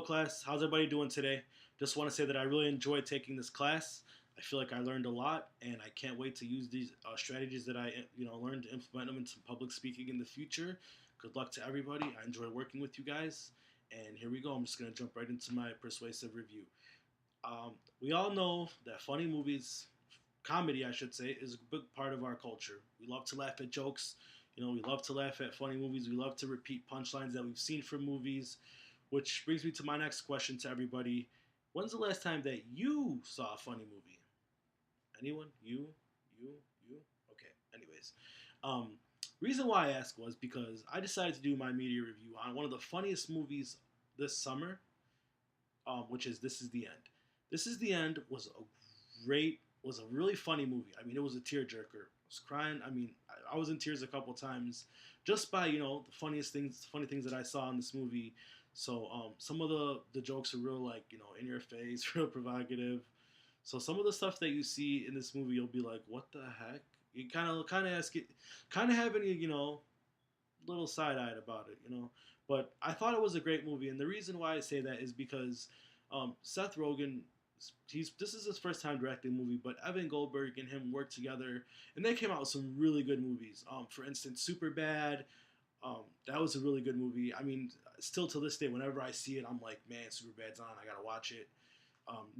class. How's everybody doing today? Just want to say that I really enjoyed taking this class. I feel like I learned a lot, and I can't wait to use these strategies that I learned to implement them into public speaking in the future. Good luck to everybody. I enjoy working with you guys, and here we go. I'm just gonna jump right into my persuasive review. We all know that funny movies, comedy, I should say, is a big part of our culture. We love to laugh at jokes. We love to laugh at funny movies. We love to repeat punchlines that we've seen from movies, which brings me to my next question to everybody. When's the last time that you saw a funny movie? Anyone? You? Okay. Anyways, um, reason why I asked was because I decided to do my media review on one of the funniest movies this summer, which is This Is the End. This Is the End was a really funny movie. I mean, it was a tearjerker. I was crying. I mean, I was in tears a couple times just by the funny things that I saw in this movie. So some of the jokes are real like in your face, real provocative. So some of the stuff that you see in this movie, you'll be like, what the heck? You kind of ask it, kind of have any little side eyed about it. But I thought it was a great movie, and the reason why I say that is because Seth Rogen, this is his first time directing a movie, but Evan Goldberg and him worked together, and they came out with some really good movies. For instance, Superbad. That was a really good movie. I mean, still to this day, whenever I see it, I'm like, man, Superbad's on. I gotta watch it.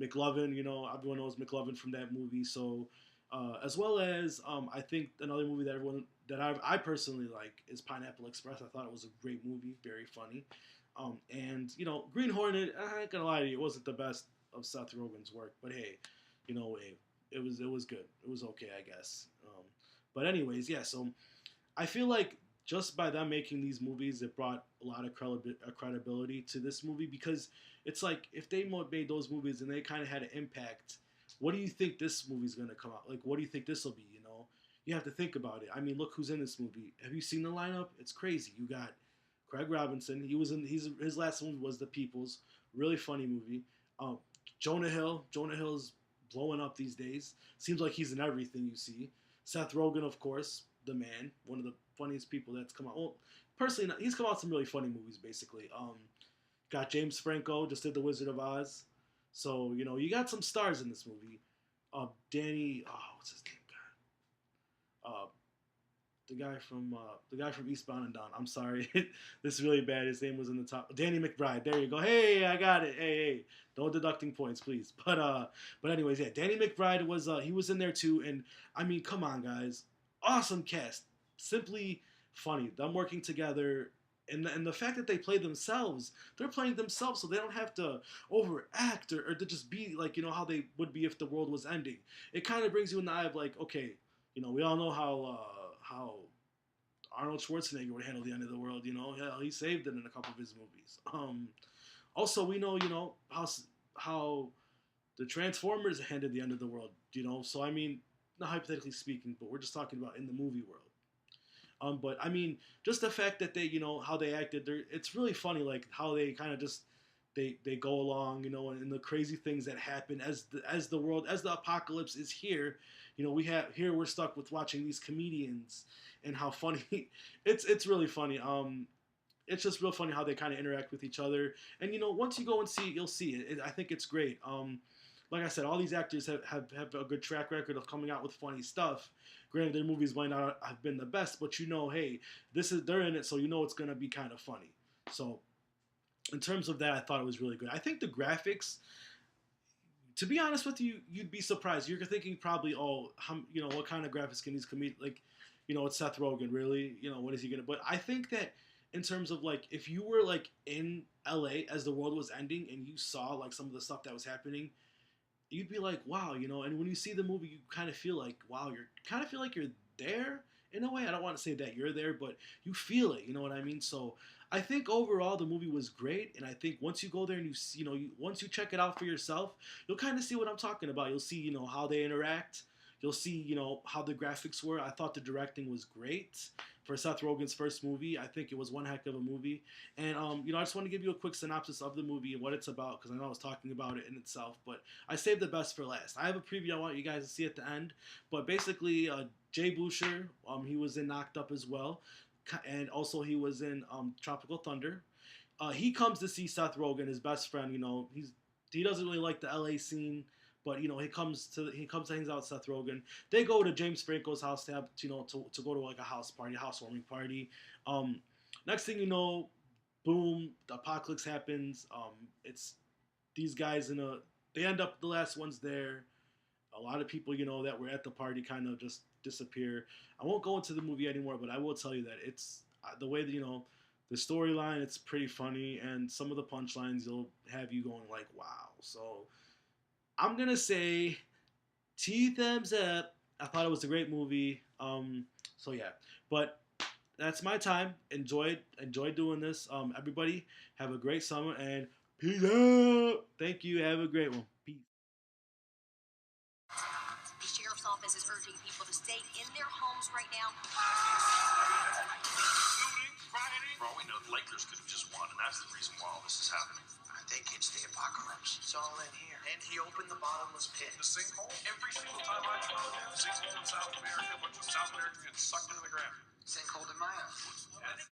McLovin, everyone knows McLovin from that movie. So, as well as I think another movie that I personally like is Pineapple Express. I thought it was a great movie, very funny. And Green Hornet. I ain't gonna lie to you, it wasn't the best of Seth Rogen's work, but hey, it was good. It was okay, I guess. But anyways, yeah. So I feel like just by them making these movies, it brought a lot of credibility to this movie because it's like if they made those movies and they kind of had an impact, what do you think this movie's gonna come out like? What do you think this will be? You have to think about it. I mean, look who's in this movie. Have you seen the lineup? It's crazy. You got Craig Robinson. His last movie was The People's, really funny movie. Jonah Hill. Jonah Hill's blowing up these days. Seems like he's in everything you see. Seth Rogen, of course, the man, one of the funniest people that's come out. Well, personally, he's come out with some really funny movies. Basically, got James Franco, just did The Wizard of Oz. So you got some stars in this movie. Danny, what's his name? God, the guy from Eastbound and Down. I'm sorry, this is really bad. His name was in the top. Danny McBride. There you go. Hey, I got it. Hey, no deducting points, please. But anyways, yeah, Danny McBride was he was in there too, and I mean, come on, guys, awesome cast, simply funny. Them working together. And the fact that they play themselves, they're playing themselves, so they don't have to overact or to just be like how they would be if the world was ending. It kind of brings you in the eye of like, okay, we all know how Arnold Schwarzenegger would handle the end of the world. Hell, he saved it in a couple of his movies. Also, we know how the Transformers handled the end of the world. So I mean, not hypothetically speaking, but we're just talking about in the movie world. But I mean, just the fact that they, how they acted, it's really funny, like how they kind of just they go along, and the crazy things that happen as the apocalypse is here. We're stuck with watching these comedians and how funny it's really funny. It's just real funny how they kind of interact with each other, and once you go and see it, you'll see it. I think it's great. Like I said, all these actors have a good track record of coming out with funny stuff. Granted, their movies might not have been the best, but hey, they're in it, so it's gonna be kind of funny. So, in terms of that, I thought it was really good. I think the graphics, to be honest with you, you'd be surprised. You're thinking probably, what kind of graphics can these like, it's Seth Rogen, really? What is he gonna? But I think that in terms of like, if you were like in LA as the world was ending and you saw like some of the stuff that was happening, you'd be like, wow, and when you see the movie, you kind of feel like, wow, you're there in a way. I don't want to say that you're there, but you feel it, you know what I mean? So I think overall the movie was great, and I think once you go there and once you check it out for yourself, you'll kind of see what I'm talking about. You'll see, how they interact. You'll see, how the graphics were. I thought the directing was great for Seth Rogen's first movie. I think it was one heck of a movie. And, I just want to give you a quick synopsis of the movie and what it's about, because I know I was talking about it in itself, but I saved the best for last. I have a preview I want you guys to see at the end, but basically, Jay Boucher, he was in Knocked Up as well, and also he was in Tropical Thunder. He comes to see Seth Rogen, his best friend. He doesn't really like the LA scene, but he comes to hangs out with Seth Rogen. They go to James Franco's house to have to go to like a house party, a housewarming party. Um, Next thing you know, boom, the apocalypse happens. It's these guys they end up the last ones there. A lot of people that were at the party kind of just disappear. I won't go into the movie anymore, but I will tell you that it's the way that the storyline. It's pretty funny, and some of the punchlines you'll have you going like, "Wow!" So I'm gonna say two thumbs up. I thought it was a great movie. So yeah, but that's my time. Enjoyed doing this. Everybody have a great summer and peace out. Thank you. Have a great one. Peace. The sheriff's office is urging people to stay in their homes right now. Looting, rioting. For all we know, the Lakers could have just won, and that's the reason why all this is happening. I think it's the apocalypse. It's all in here. And he opened the bottomless pit. The sinkhole? Every single time I travel down, sinkhole in South America, a bunch of South Americans get sucked into the ground. Sinkhole in my house.